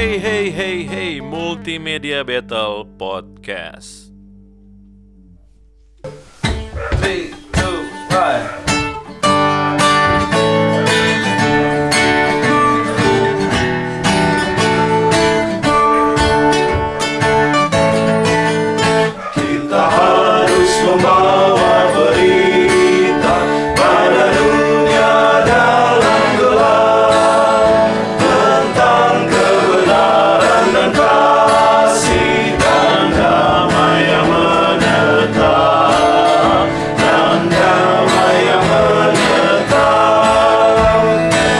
Hey, Multimedia Battle Podcast. 3, 2, 1. Kita harus membawa berita pada dunia dalam gelap tentang kebenaran dan kasih dan damai yang menetap dan damai yang menetap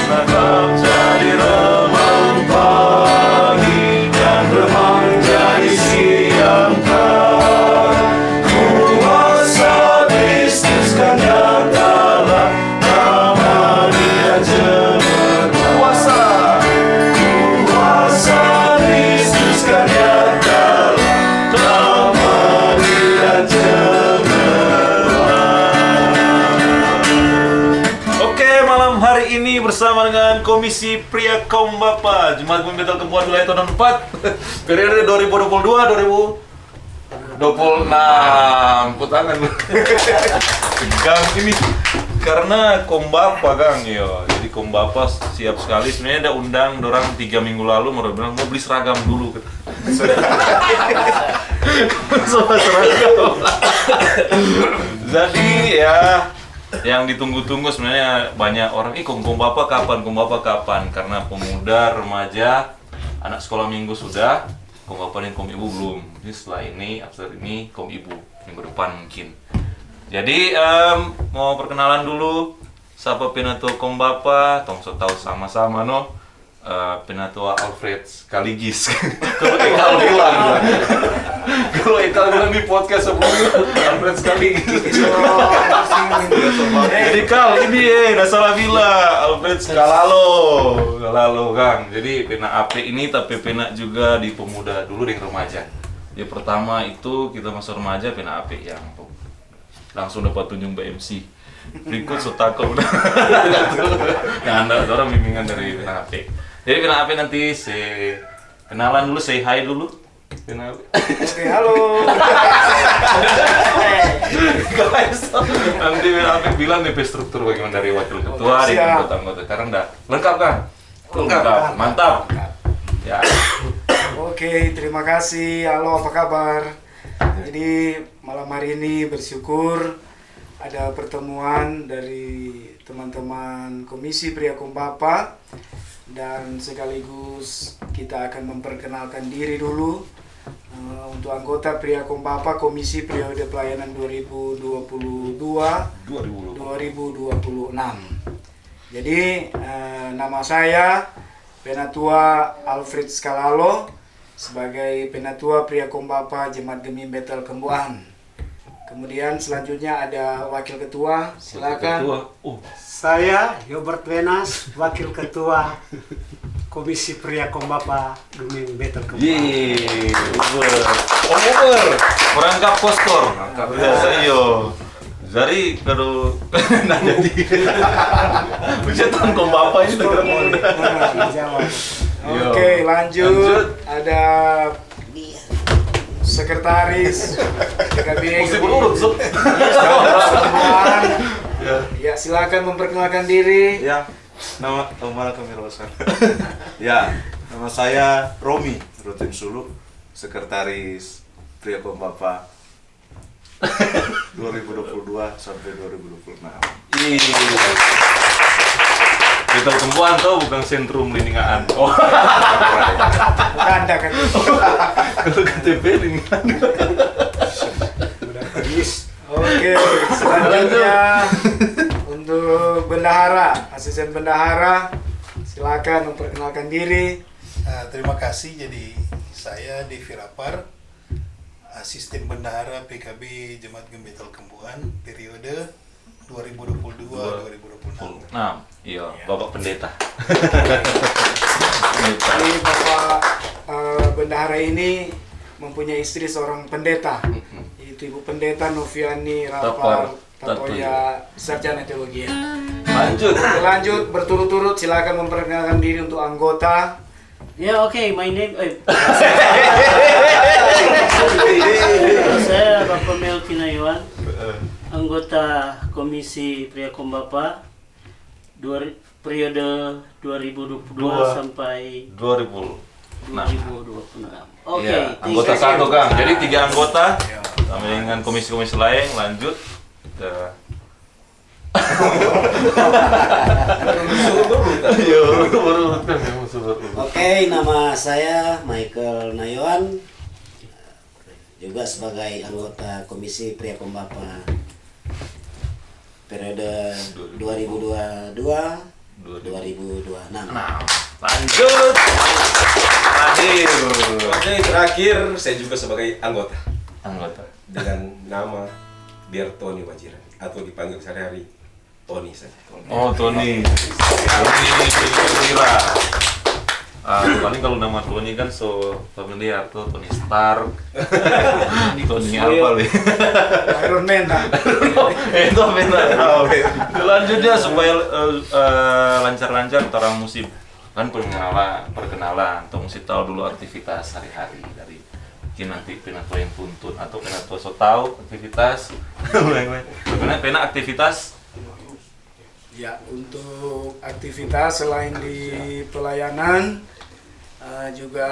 menetap jadi remang pagi dan remang jadi siang kuasa Kristus kan nyatalah nama Dia cemerlang kuasa Kristus kan nyatalah nama Dia cemerlang. Oke, malam hari ini bersama dengan Komisi Pria Kaum Bapa Jemaat Gemi Battle Kempuhan Wilayah Tahun 4 periode 2022-2026 putangan Gang ini karena Kaum Bapa Gang yo. Jadi Kaum Bapa siap sekali. Sebenarnya ada undang dorang 3 minggu lalu mau bilang mau beli seragam dulu. Soal seragam. Jadi ya yang ditunggu-tunggu sebenarnya banyak orang, Kaum Bapa kapan, karena pemuda, remaja, anak sekolah minggu sudah, Kaum Bapa dan Kaum Ibu belum. Jadi setelah ini, after ini, Kaum Ibu minggu depan mungkin. Jadi mau perkenalan dulu, siapa penatua Kaum Bapa, tong so tahu sama-sama no. Penatua Alfred Skaligis. Kalau Ekal bilang di podcast sebelumnya Alfred Skaligis. Jadi Kal ini udah salah bilang Alfred Skalalo Kang. Jadi pena AP ini tapi pena juga di pemuda dulu di remaja. Jadi pertama itu kita masuk remaja pena AP yang langsung dapat tunjuk BMC. Berikut sotako udah. Nah, ada orang bimbingan dari pena AP. Jadi pena AP nanti kenalan dulu, say hi dulu. Pena AP. Oke, halo. Guys, nanti pena AP bilang nih struktur bagaimana dari wakil ketua dan anggota-anggota. Karena udah lengkap kan? Lengkap. Mantap. Ya. Oke, terima kasih. Halo, apa kabar? Jadi malam hari ini bersyukur ada pertemuan dari teman-teman Komisi Pria Kaum Bapa dan sekaligus kita akan memperkenalkan diri dulu untuk anggota Pria Kaum Bapa Komisi Periode Pelayanan 2022-2026. Jadi nama saya Penatua Alfred Skalalo sebagai Penatua Pria Kaum Bapa Jemaat Gemi Battle Kempuhan. Kemudian selanjutnya ada Wakil Ketua, silakan. Saya Yobert Wenas, Wakil Ketua Komisi Pria Kaum Bapa Gemi Battle Kempuhan. Over. Merangkap postor. Biasa yo. Jadi kalau nah jadi ujian Kaum Bapa ini negara muda. Oke, lanjut. Ada Sekretaris PKB. Mesti berurut, Sob. Ya, silakan memperkenalkan diri. Ya, nama kami Rosan. Ya, nama saya Romi Rutin Sulu, Sekretaris Pria Kaum Bapa 2022 sampai 2026. Battle Kempuhan tuh bukan sentrum lingkungan. Oh, Anda kan. kalau KTP lingkungan. Oke, selanjutnya untuk bendahara, asisten bendahara, silakan memperkenalkan diri. Terima kasih. Jadi saya Devi Rapar, asisten bendahara PKB Jemaat Gemi Battle Kempuhan periode 2022-2026. Nah, iya, Bapak Pendeta. Jadi Bapak bendahara ini mempunyai istri seorang pendeta, yaitu Ibu Pendeta Noviani Rapar Tatoya, sarjana teologi. Lanjut. Lanjut berturut-turut, silakan memperkenalkan diri untuk anggota Ya oke, my name saya Bapak Melki Nayuan, anggota Komisi Pria Kombapa periode 2022 sampai 2006. 2026. Oke, Iya, anggota satu Kang. Jadi 3 anggota sama dengan komisi-komisi lain lanjut. Udah. Oke, nama saya Michael Nayuan, juga sebagai anggota Komisi Pria Kombapa periode 2022-2026. Nah, lanjut. Terakhir. Oke, terakhir saya juga sebagai anggota Anggota. dengan nama Bertoni Wajiran atau dipanggil sehari-hari Tony saja. Oh, Tony. Tony Kira. Paling kalau nama Tony kan so familiar tuh, Tony Stark. Tony apa nih? Iron Man lah. Itu benar. Selanjutnya supaya lancar-lancar antara musim kan perkenalan atau mesti tahu dulu aktivitas hari-hari dari mungkin nanti penato yang tuntun atau penato so tahu aktivitas. Pena aktivitas. Ya, untuk aktivitas selain di pelayanan juga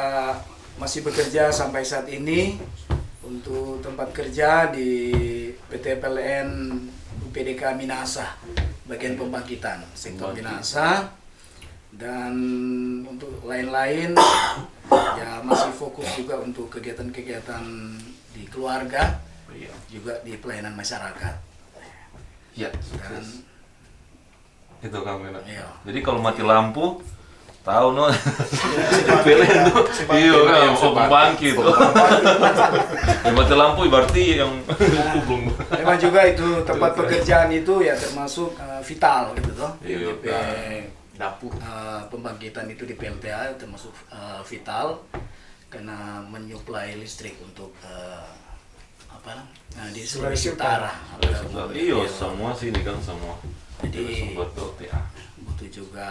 masih bekerja sampai saat ini untuk tempat kerja di PT PLN UPDK Minasa, bagian pembangkitan sektor Minasa, dan untuk lain-lain ya masih fokus juga untuk kegiatan-kegiatan di keluarga, juga di pelayanan masyarakat. Ya, Dan itu kamu enak. Iya. Jadi kalau mati lampu tahu no PLN tuh iya kan pembangkit tuh. Mati lampu berarti yang belum. memang juga itu tempat pekerjaan itu ya termasuk vital gitu toh. Iya, DP pembangkitan itu di PLTA termasuk vital karena menyuplai listrik untuk di Sulawesi Utara. Iya, semua sih ini kan semua. Jadi Sumber PLTA. butuh juga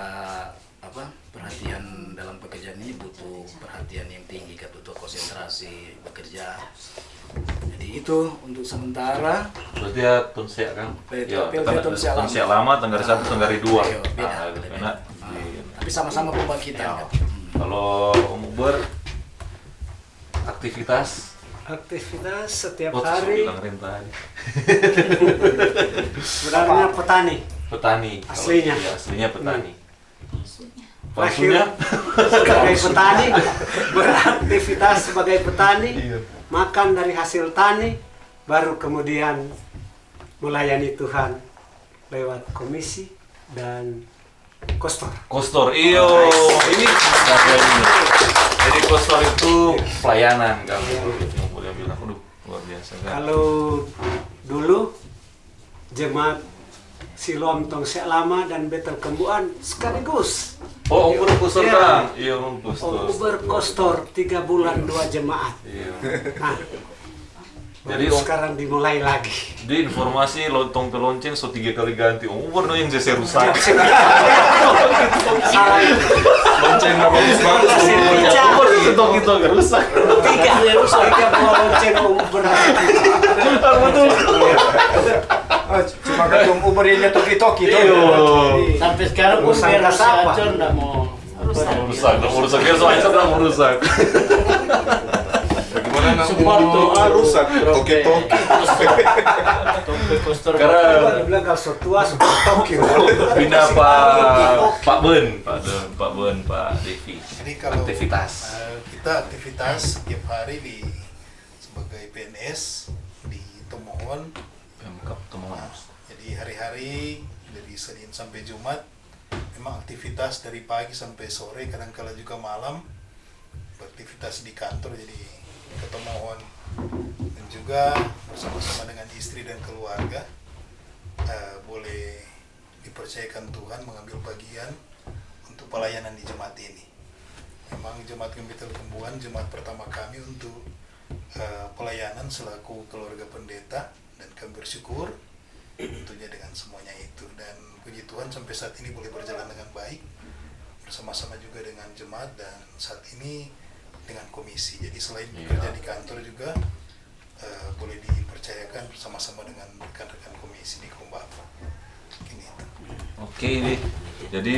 perhatian dalam pekerjaan ini, butuh perhatian yang tinggi, butuh konsentrasi bekerja. Jadi itu untuk sementara. Berarti ya Tunsia kan? PLTA Tunsia lama, Tenggari 1, Tenggari 2. Iya, beda. Enak. Tapi sama-sama pembangkitan kan. Kalau Om Uber aktivitas Setiap oh, hari bilang rentah. sebenarnya petani. Petani. Aslinya. Iya, aslinya petani. Lahir Palsunya? sebagai petani, beraktivitas sebagai petani, Iya. makan dari hasil tani, baru kemudian melayani Tuhan lewat komisi dan kostor. Kostor, iyo, ini jadi kostor itu pelayanan kan, yang boleh bilang, aduh luar biasa kan. Kalau dulu jemaat Siloam Tongsek Lama dan Betel Kembuan sekaligus. Oh, Om Uber kostor Iya. kan? Iya, Om kostor. Om Uber kostor 3 bulan 2 jemaat. Iya. Nah, Jadi baru sekarang dimulai lagi. di informasi lontong pelonceng so 3 kali ganti. Om Uber no yang jasa rusak. Salah itu. Lonceng nggak bagus-bagus. Om Uber gitu agak rusak. 3 buah lonceng Om Uber. Betul. Cuma ketum Uber ini toki-toki tuh. Iya. Sampai sekarang pun Urusan biar si kasapa. Acor nggak mau Merusak. Dia soalnya sedang merusak. Bagaimana nang Suparto, rusak toki-toki. Topi kostor. Karena Kalau dibilang kalau tua sudah toki. bina Pak Ben, Pak Devi. Jadi kalau Aktivitas. kita aktivitas tiap hari sebagai PNS di Tomohon. Pemkap teman. Jadi hari-hari dari Senin sampai Jumat memang aktivitas dari pagi sampai sore, kadang-kala juga malam beraktivitas di kantor, jadi ketemuan dan juga bersama-sama dengan istri dan keluarga boleh dipercayakan Tuhan mengambil bagian untuk pelayanan di jemaat ini. Memang Jemaat Gembetel Kembuan jemaat pertama kami untuk pelayanan selaku keluarga pendeta, dan kami bersyukur tentunya dengan semuanya itu, dan puji Tuhan sampai saat ini boleh berjalan dengan baik. bersama-sama juga dengan jemaat dan saat ini dengan komisi. Jadi selain bekerja di kantor juga boleh dipercayakan bersama-sama dengan rekan-rekan komisi di Kombapa. Ini. Oke deh. Jadi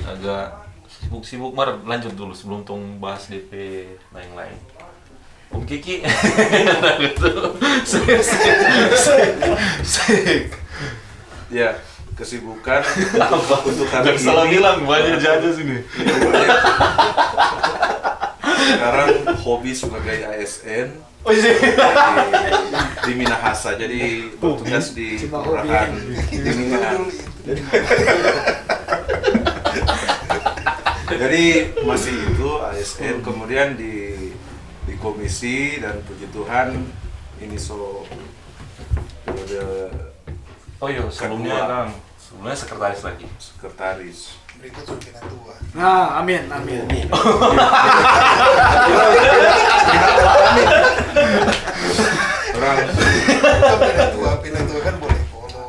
agak sibuk-sibuk, Mar, lanjut dulu sebelum tong bahas DP lain-lain. Om Kiki. Ya, kesibukan Apa? untuk hari Jangan salah ini. bilang, banyak jajan sini. Sekarang hobi sebagai ASN Oh iya. di Minahasa, jadi bertugas di kelurahan Kuningan. Jadi masih itu ASN, kemudian di komisi, dan puji Tuhan ini periode Oh iya, sebelumnya Kang. Sebelumnya sekretaris lagi. sekretaris. Berikut pimpinan tua. Nah, amin, amin. Amin. Orang Pimpinan tua kan boleh follow.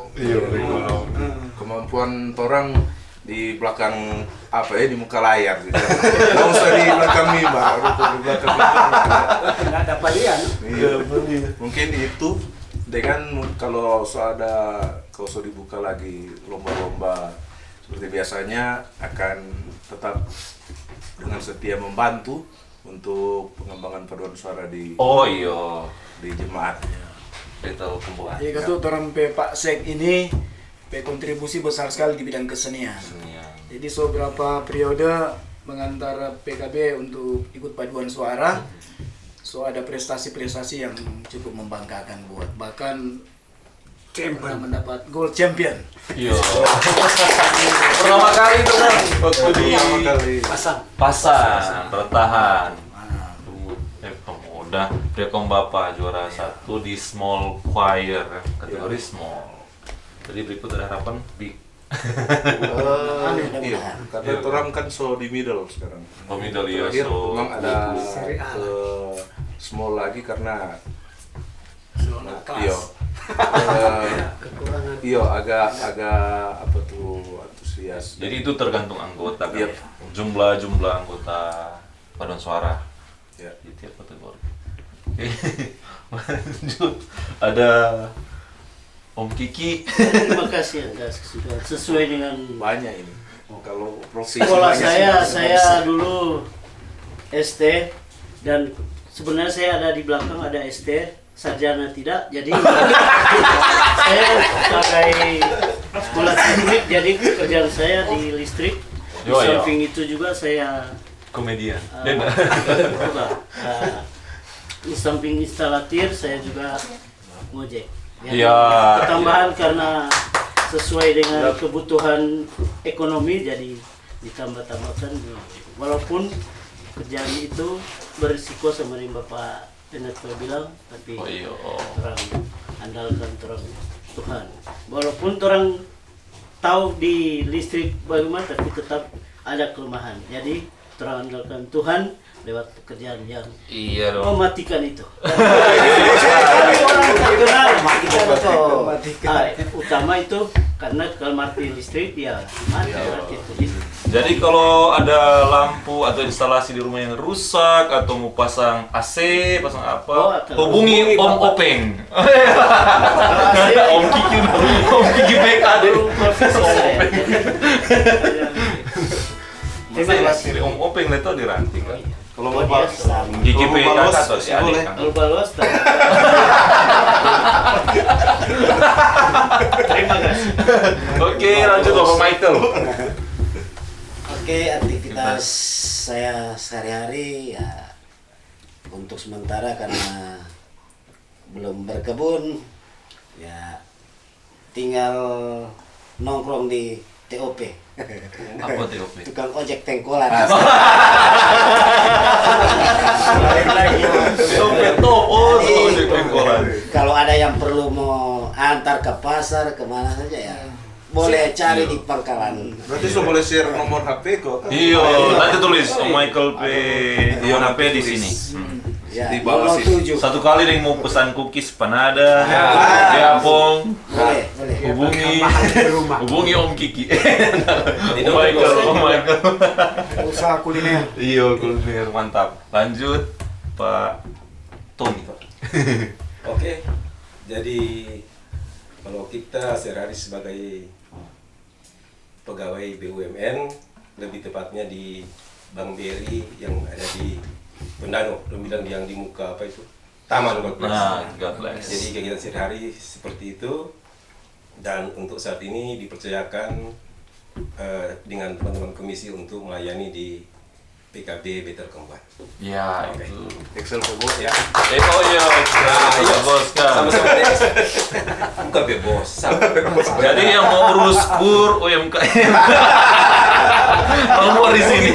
kemampuan orang di belakang apa ya, di muka layar gitu. Nggak usah di belakang mimbar, di belakang mimbar. Nggak dapat dia, no? Iya, mungkin itu dengan kalau dibuka lagi lomba-lomba seperti biasanya, akan tetap dengan setia membantu untuk pengembangan paduan suara di Oh iya. jemaat. Itu kembuhan. Jadi ketua orang Pak Sek ini kontribusi besar sekali di bidang kesenian. Jadi beberapa periode mengantara PKB untuk ikut paduan suara, ada prestasi-prestasi yang cukup membanggakan buat, bahkan pernah mendapat gold champion. Iya. Pertama kali itu kan waktu di Pertama kali. Pasang bertahan. Pemuda Pria Kombapa juara 1 di small choir kategori small. Jadi berikut ada harapan big. Iya, karena orang kan di middle sekarang. Oh, middle, iya, Terakhir so memang ada Seri A ke small lagi karena Zona iya. kelas. Kekurangan. Iya, agak apa tuh, antusias. Jadi itu tergantung anggota kan. Yep. Jumlah anggota paduan suara Ya. di tiap kategori. Oke. Lanjut. Ada Om Kiki. Terima kasih atas kesudahan. Sesuai dengan Banyak ini. Kalau profesi sekolah banyak saya sih. dulu ST, dan sebenarnya saya ada di belakang ada ST, sarjana tidak. Jadi saya sebagai sekolah teknik, jadi pekerjaan saya di listrik. Di Yo, yo. samping itu juga saya Komedian. di samping instalatir saya juga ngojek. Jadi, Iya, ketambahan karena sesuai dengan kebutuhan ekonomi, jadi ditambah-tambahkan. Walaupun kerjaan itu berisiko sama yang Bapak Penatua bilang, tapi Oh iya. orang andalkan orang Tuhan. Walaupun orang tahu di listrik bagaimana, tapi tetap ada kelemahan. Jadi orang andalkan Tuhan lewat pekerjaan yang Iya dong. mematikan itu. Orang terkenal utama itu karena kalau mati listrik ya mati itu. Jadi kalau ada lampu atau instalasi di rumah yang rusak atau mau pasang AC, pasang apa, hubungi Om Openg. Om Kiki BKD. Profesi saya. Terima kasih. Om Openg itu di ranting kan. Kalau Oh, mau biasa. Gigi Kalau PK balos, atau si adik boleh. kan. Kalau balos, terima kasih. Oke, lanjut Bapak Michael. Oke, aktivitas saya sehari-hari ya untuk sementara karena belum berkebun, ya tinggal nongkrong di TOP. Apa TOP? Tukang ojek tengkolan. TOP top. Oh, ojek pengkolan. Kalau ada yang perlu mau antar ke pasar kemana saja ya boleh cari di pangkalan. Berarti so boleh share nomor HP kok. Iya, nanti tulis Om Michael P. Dion HP di sini. Ya, Di bawah sini. 07. Satu kali yang mau pesan cookies panada, Pong, Boleh. hubungi Tambahan di rumah. hubungi Om Kiki. Tidak Michael, bos. Michael. Usaha kuliner. Iya, kuliner mantap. Lanjut Pak Tony. Oke, jadi kalau kita sehari-hari sebagai pegawai BUMN, lebih tepatnya di Bank BRI yang ada di Pendano, bilang yang di muka apa itu? Taman God Bless. Nah, God bless. Jadi kegiatan sehari-hari seperti itu, dan untuk saat ini dipercayakan dengan teman-teman komisi untuk melayani di PKB Betel Kembar. Ya, Oke. itu. Excel for bos ya. Oh iya, iya bos kan. Sama-sama deh. Bukan be bos. Sama. Jadi yang mau urus kur UMKM. Nomor di sini.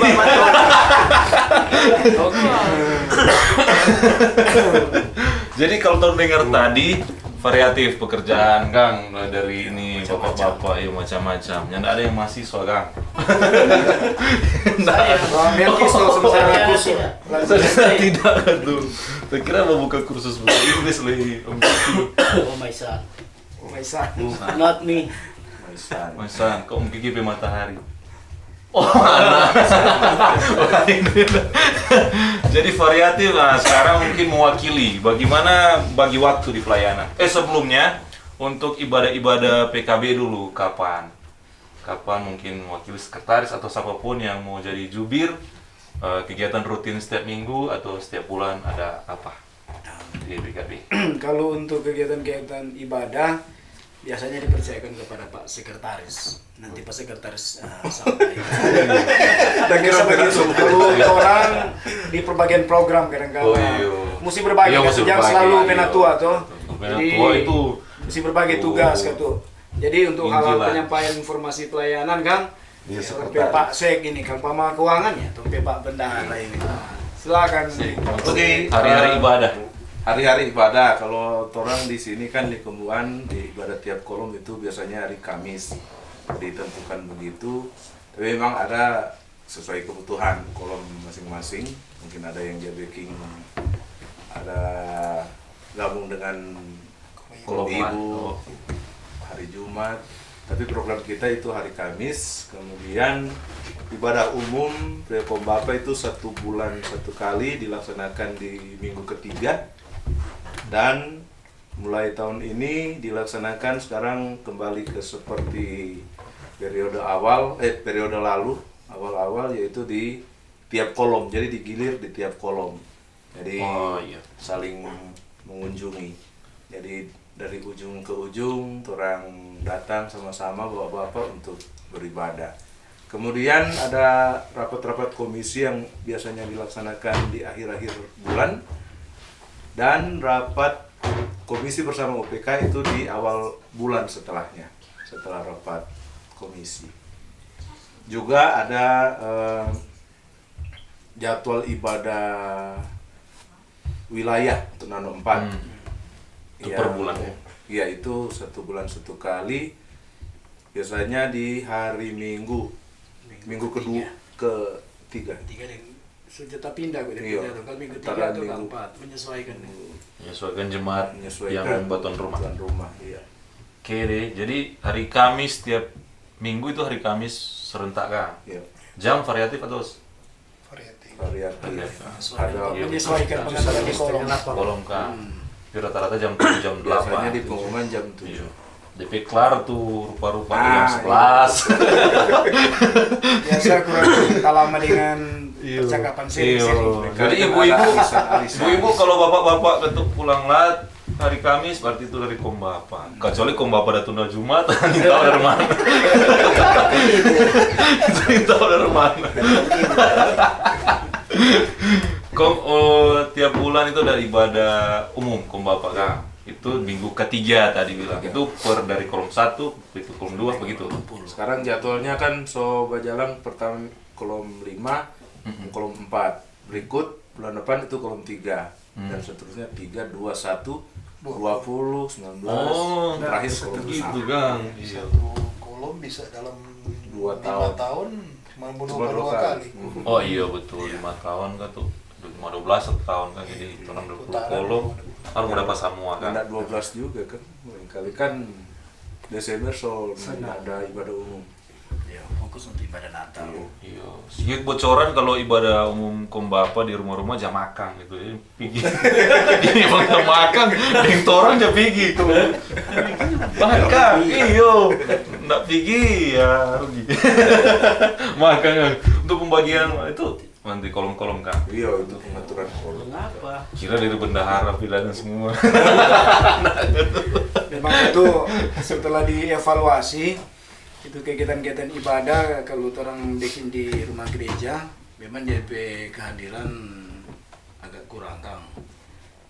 Jadi kalau tahun dengar tadi variatif pekerjaan Kang, mulai dari ini bapak-bapak ya macam-macam. Yang ada yang mahasiswa Kang. Melkis tuh sementara khusus. Saya tidak tuh. Saya kira mau buka kursus bahasa Inggris lagi. Oh my son. Maisan. Not me. Maisan. Masan, kok Kiki matahari? Oh, mana? Jadi variatif. Nah, sekarang mungkin mewakili bagaimana bagi waktu di pelayanan. Sebelumnya untuk ibadah-ibadah PKB dulu kapan? Kapan mungkin mewakili sekretaris atau siapapun yang mau jadi jubir, kegiatan rutin setiap minggu atau setiap bulan ada apa di PKB? Kalau untuk kegiatan-kegiatan ibadah biasanya dipercayakan kepada Pak Sekretaris. Nanti Pak Sekretaris sampaikan. Dan kita begitu. Kalau orang di perbagian program kadang-kadang Oh, iya. mesti berbagi, Iya, kan? mesti Jangan berbagi, selalu iya. penatua tuh. Penatua itu. mesti berbagi tugas kan tuh. Jadi untuk hal-hal Injilan. penyampaian informasi pelayanan Kang, Iya, sampai sekretaris. Pak Sek ini, Kang Pama Keuangan ya, sampai Pak Bendahara ini. Silakan. Oke, Hari-hari ibadah. Hari-hari ibadah, kalau orang di sini kan di Kembuan, di ibadah tiap kolom itu biasanya hari Kamis ditentukan begitu. Tapi memang ada sesuai kebutuhan kolom masing-masing. Mungkin ada yang dia baking, ada gabung dengan kolom ibu, hari Jumat. Tapi program kita itu hari Kamis. Kemudian ibadah umum Prekom Bapa itu 1 bulan 1 kali dilaksanakan di minggu ketiga. Dan mulai tahun ini dilaksanakan sekarang kembali ke seperti periode lalu awal-awal, yaitu di tiap kolom, jadi digilir di tiap kolom, jadi Oh, iya. saling mengunjungi, jadi dari ujung ke ujung orang datang sama-sama bapak-bapak untuk beribadah. Kemudian ada rapat-rapat komisi yang biasanya dilaksanakan di akhir-akhir bulan, dan rapat komisi bersama UPK itu di awal bulan setelahnya, setelah rapat komisi. Juga ada jadwal ibadah wilayah untuk Nano 4. Itu per bulan ya? Iya, itu 1 bulan 1 kali. Biasanya di hari Minggu kedua ketiga. Tiga dan senjata pindah gue Iya. pindah tuh. Kalau minggu Ntar 3 atau minggu. ke 4 menyesuaikan. Menyesuaikan jemaat Menyesuaikan yang batuan rumah. batuan rumah, iya. Oke deh, jadi hari Kamis tiap minggu itu hari Kamis serentak Kang. Iya. Jam variatif atau variatif. Variatif. Menyesuaikan, Ada menyesuaikan pengantaran di kolom. kolom Kang? Di rata-rata jam 7, jam 8. biasanya di pengumuman jam 7. Iya. DP kelar tuh rupa-rupa Nah, jam 11. Biasa kurang tak lama dengan percakapan Iya. seri-seri. Jadi ibu-ibu kalau bapak-bapak ketuk pulang lat hari Kamis berarti itu dari Kom Bapak. Kecuali Kom Bapak datang dari Jumat, ini tahu dari mana? Ini tahu dari mana? Tiap bulan itu ada ibadah umum Kom Bapak Kang. Itu minggu ketiga tadi bilang. Itu per dari kolom 1, itu kolom 2 begitu. Sekarang jadwalnya kan Bajalang pertama kolom 5, kolom 4. Berikut bulan depan itu kolom 3. Dan seterusnya 3, 2, 1, 20, 19, Oh, terakhir kolom gitu 1. Kang. Satu kolom bisa dalam 2 5 tahun. tahun cuma Cuma 2 dua kali. Oh iya betul, 5 tahun kan tuh 12 1 tahun kan, jadi orang 20 kolom harus mau dapat semua kan. Ada 12 juga kan. Lain kali kan Desember ada ibadah umum. Ya, fokus untuk ibadah Natal. Iya. Sedikit bocoran kalau ibadah umum Kombapa di rumah-rumah jam makan gitu ya. Pigi. Ini bang jam makan, yang torang jam pigi itu. Makan, iyo. Nggak pigi ya rugi. Makanya untuk pembagian itu nanti kolom-kolom kan. Iya, itu pengaturan kolom. Kenapa? Kira dari bendahara pilihannya semua. Memang itu setelah dievaluasi itu kegiatan-kegiatan ibadah kalau orang bikin di rumah gereja memang DP kehadiran agak kurang Kang.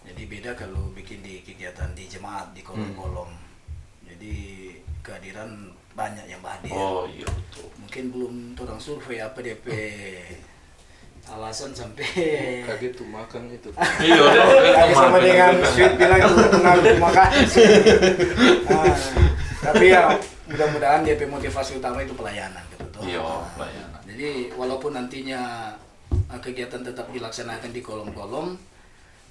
Jadi beda kalau bikin di kegiatan di jemaat di kolom-kolom. Jadi kehadiran banyak yang hadir. Oh iya betul. Mungkin belum orang survei apa DP alasan sampai Kaget tuh makan itu. Iya, Kayak sama dengan Sweet bilang itu mengaku makan. Tapi ya mudah-mudahan DP motivasi utama itu pelayanan gitu toh. Iya, pelayanan. Jadi walaupun nantinya kegiatan tetap dilaksanakan di kolom-kolom,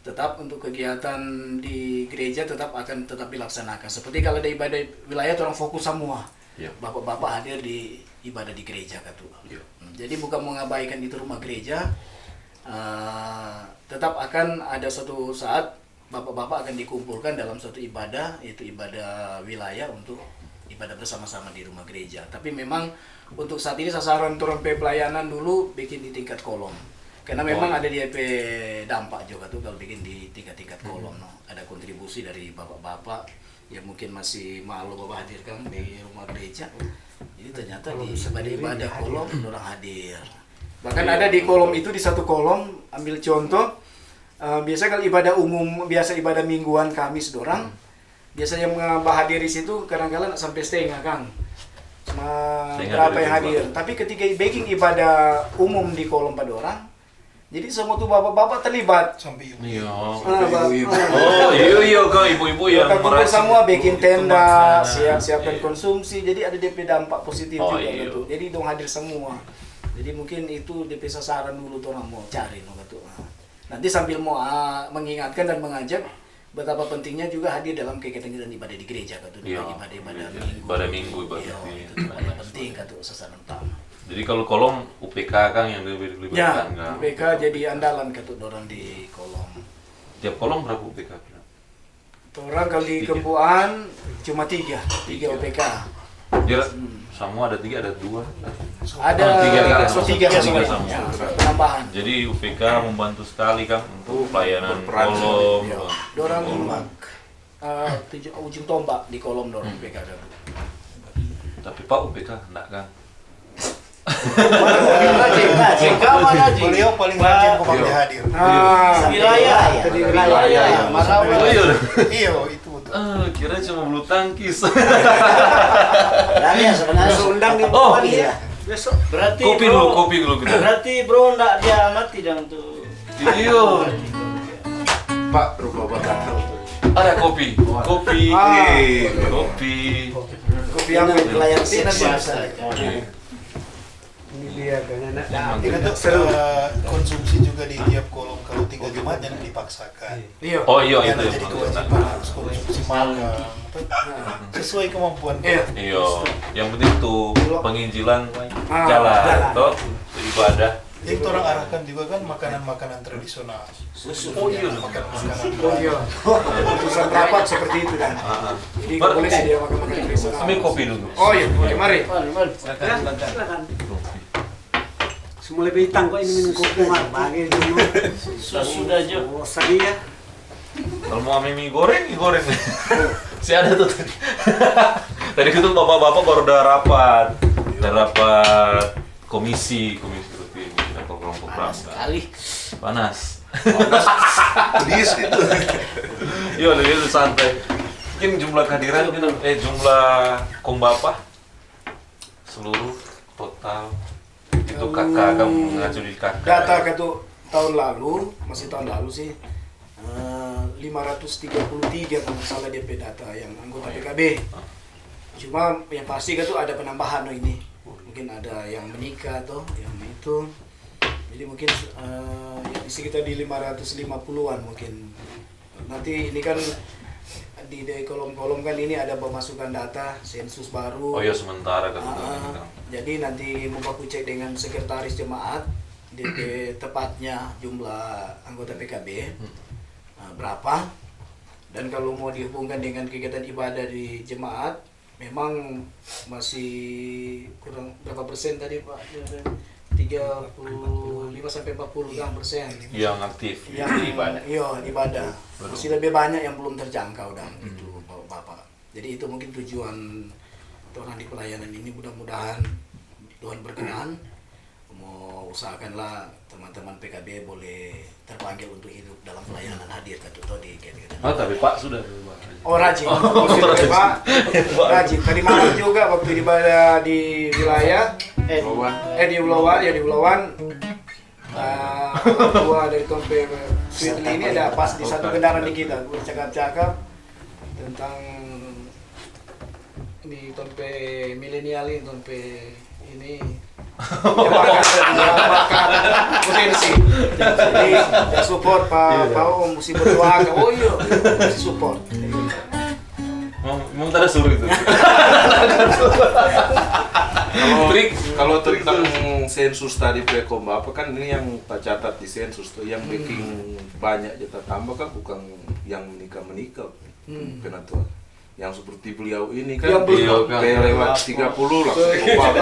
tetap untuk kegiatan di gereja tetap akan tetap dilaksanakan. Seperti kalau ada ibadah wilayah orang fokus semua. Iya. Bapak-bapak hadir di ibadah di gereja katu. Iya. Jadi bukan mengabaikan itu rumah gereja, tetap akan ada suatu saat bapak-bapak akan dikumpulkan dalam suatu ibadah, yaitu ibadah wilayah untuk ibadah bersama-sama di rumah gereja. Tapi memang untuk saat ini sasaran turun pelayanan dulu bikin di tingkat kolom. Karena memang ada DP dampak juga tuh kalau bikin di tingkat-tingkat kolom. No. Ada kontribusi dari bapak-bapak yang mungkin masih malu bapak hadirkan di rumah gereja. Jadi ternyata di ibadah-ibadah kolom orang hadir. Bahkan ada di kolom itu, di satu kolom, ambil contoh, biasa kalau ibadah umum, biasa ibadah mingguan Kamis dorang, biasanya yang hadir di situ kadang-kadang sampai setengah Kang. Cuma berapa yang hadir. Tapi ketika baking ibadah umum di kolom pada orang, jadi semua tuh bapak-bapak terlibat. Sampai ibu. Iya. Ibu-ibu. Oh iya kak ibu-ibu yang Kumpul meracik. semua bikin tenda, siapkan Iya. konsumsi, jadi ada DP dampak positif Oh, juga iya. gitu. Jadi dong hadir semua. Jadi mungkin itu DP sasaran dulu tuh orang mau cari gitu. Nanti sambil mau mengingatkan dan mengajak betapa pentingnya juga hadir dalam kegiatan ibadah di gereja gitu. Iya. Ibadah Iya. minggu. Ibadah minggu, ibadah Iya, minggu. itu paling penting gitu sasaran utama. Jadi kalau kolom UPK Kang yang lebih Ya, dilibatkan Kang. UPK jadi andalan gitu orang di kolom. Tiap kolom berapa UPK? Orang kalau di Tiga. Kempuan cuma tiga UPK. Kira semua ada 3, ada 2. Ada Tiga, Kang. tiga Tiga semua. semua. Ya, penambahan. Jadi UPK membantu sekali Kang untuk pelayanan berperan kolom. Ya, dorang ujung tombak di kolom dorang UPK ada. Tapi Pak UPK enggak Kang? Beliau paling rajin kok dia hadir. Wilayah. Tadi Wilayah. Masa Oh iya. Iya, itu betul. Kira cuma bulu tangkis. Dan ya sebenarnya Undang di Oh, depan iya. ya. Besok. Berarti Kopi bro, dulu, kopi dulu kita. Berarti bro ndak diamati dong tuh. Iya. Pak, rumah bakat. Ada kopi. Kopi. Kopi. kopi yang pelayan nanti biasa. Ini dia kan anak Kita tuh Seru. konsumsi juga di tiap kolom. Kalau 3 Jumat jangan dipaksakan. Iya. Oh iya Jangan itu jadi yang kewajiban harus konsumsi makan. Sesuai kemampuan. Iya. Iya, yang penting tuh penginjilan Ah, jalan, jalan. toh ibadah. Yang orang arahkan juga kan makanan-makanan tradisional. Oh iya. Makanan-makanan Oh iya. Putusan rapat seperti itu kan. Jadi nggak boleh sih dia makan tradisional. Ambil kopi dulu. Oh iya, oke mari. silakan. Semua lebih hitam kok ini minum kopi mah. Bagi dulu. Sudah aja. Oh, sedia. Kalau mau ambil mie goreng. Si ada tuh tadi. Tadi itu bapak-bapak baru udah rapat. Udah rapat komisi rutin atau kelompok Panas pramuka. sekali. Panas. Please itu. Iya, itu santai. Mungkin jumlah kehadiran jumlah Kombapa seluruh total itu kakak kamu mengacu di kakak. Data ke tahun lalu, masih tahun lalu sih 533 kalau nggak salah DP data yang anggota PKB. Cuma yang pasti kan tuh ada penambahan ini. Mungkin ada yang menikah atau yang itu. Jadi mungkin ya di sekitar di 550-an mungkin. Nanti ini kan di kolom-kolom kan ini ada pemasukan data sensus baru. Oh iya sementara kan. Jadi nanti mau baku cek dengan sekretaris jemaat DP tepatnya jumlah anggota PKB berapa, dan kalau mau dihubungkan dengan kegiatan ibadah di jemaat memang masih kurang berapa persen tadi Pak? 35 sampai 40 persen yang aktif yang di ibadah. Iya, ibadah. Masih lebih banyak yang belum terjangkau dan itu Bapak. Jadi itu mungkin tujuan orang di pelayanan ini, mudah-mudahan Tuhan berkenan. Mau usahakanlah teman-teman PKB boleh terpanggil untuk hidup dalam pelayanan, hadir atau di kegiatan. Oh tapi Pak sudah. Oh rajin, Pak. Rajin. Tadi malam juga waktu ibadah di wilayah di Ulawan dua dari Tompe Sweetly ini ada pas di satu kendaraan di kita, gue cakap-cakap tentang ini Tompe milenial ini, Tompe ini bakat potensi. Jadi ya support Pak Om, mesti berdoa. Oh iya, mesti support. Mau ada suruh itu. Kalau tentang sensus tadi Prekom apa kan ini yang tak catat di sensus tuh yang bikin banyak kita tambah kan bukan yang menikah penatuan. Yang seperti beliau ini kan yang beliau kan lewat 30 langsung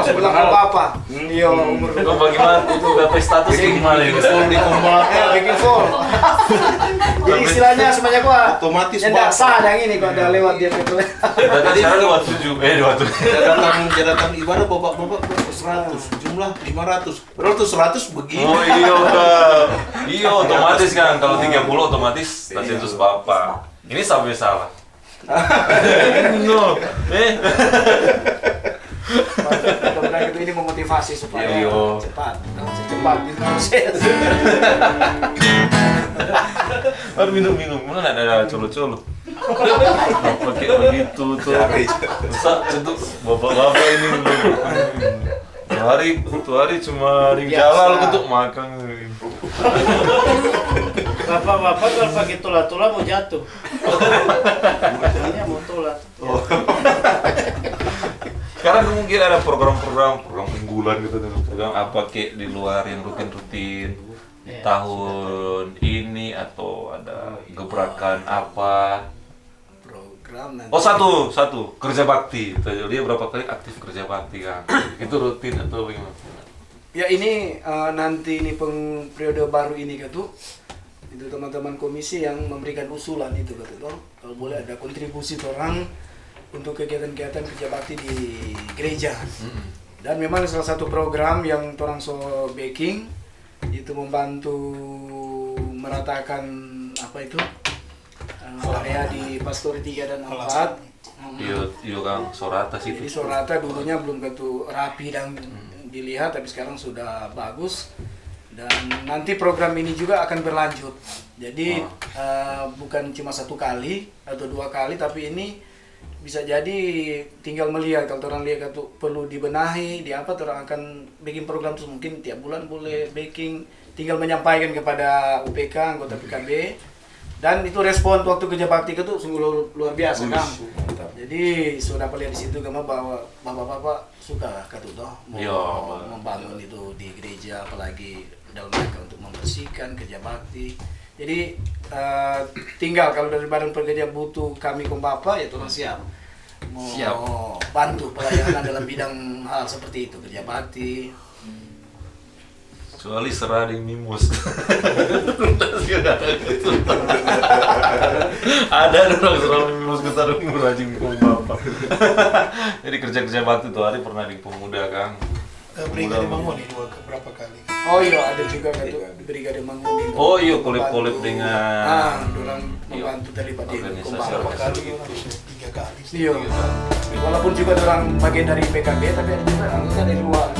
sebelah Bapak. Iya, umur Kok bagaimana itu berapa status gimana itu? di kombat bikin full. Jadi istilahnya semuanya gua otomatis yang dasar yang ini kok ada lewat dia itu. Tadi sekarang 27. Jadatan ibadah bapak-bapak 100 jumlah 500 padahal tuh 100 begini. Oh iya Kak. Iya otomatis kan kalau 30 otomatis sensus Bapak. Ini sampai salah. No. Mudah-mudahan itu ini memotivasi supaya cepat itu proses. Harus minum. Mana ada colo-colo. Pakai begitu tuh. Masa untuk bapak-bapak ini hari cuma di jalan untuk makan. Bapak-bapak kalau pakai tula-tula mau jatuh. Ini mau tula. Sekarang mungkin ada program unggulan gitu dengan program apa kayak di luar yang rutin tahun ini atau ada gebrakan apa Program nanti. Oh satu kerja bakti. Dia berapa kali aktif kerja bakti kan? Itu rutin atau bagaimana? Ya ini nanti ini periode baru ini gitu. Itu teman-teman komisi yang memberikan usulan itu gitu toh. Kalau boleh ada kontribusi orang untuk kegiatan-kegiatan kerja bakti di gereja. Dan memang salah satu program yang orang so backing itu membantu meratakan apa itu area di Pastori 3 dan 4. Iya kan Sorata sih. Jadi Sorata dulunya belum begitu rapi dan dilihat, tapi sekarang sudah bagus. Dan nanti program ini juga akan berlanjut. Jadi bukan cuma 1 kali atau 2 kali, tapi ini bisa jadi tinggal melihat kalau orang lihat itu perlu dibenahi, di apa orang akan bikin program terus, mungkin tiap bulan boleh baking, tinggal menyampaikan kepada UPK anggota PKB. Dan itu respon waktu kerja bakti itu sungguh luar biasa kan. Jadi sudah lihat di situ karena bahwa bapak-bapak suka katutoh mau membangun itu di gereja, apalagi dalam rangka untuk membersihkan kerja bakti. Jadi tinggal kalau dari Badan Pekerja butuh kami Kombapa ya turun siap mau bantu pelayanan dalam bidang hal seperti itu, kerja bakti. Kecuali Serading Mimos. Ada orang Serading Mimos kita ada rajin Kombapa. Jadi kerja bakti tuh hari pernah di Pemuda Kang. Brigade Manguni berapa kali? Oh iya, ada juga gitu Brigade Manguni. Oh iya, kolep-kolep dengan orang membantu terlibat di organisasi Kombapa. Kali 3 kali. Iya. Walaupun juga orang bagian dari PKB, tapi ada juga anggota dari luar.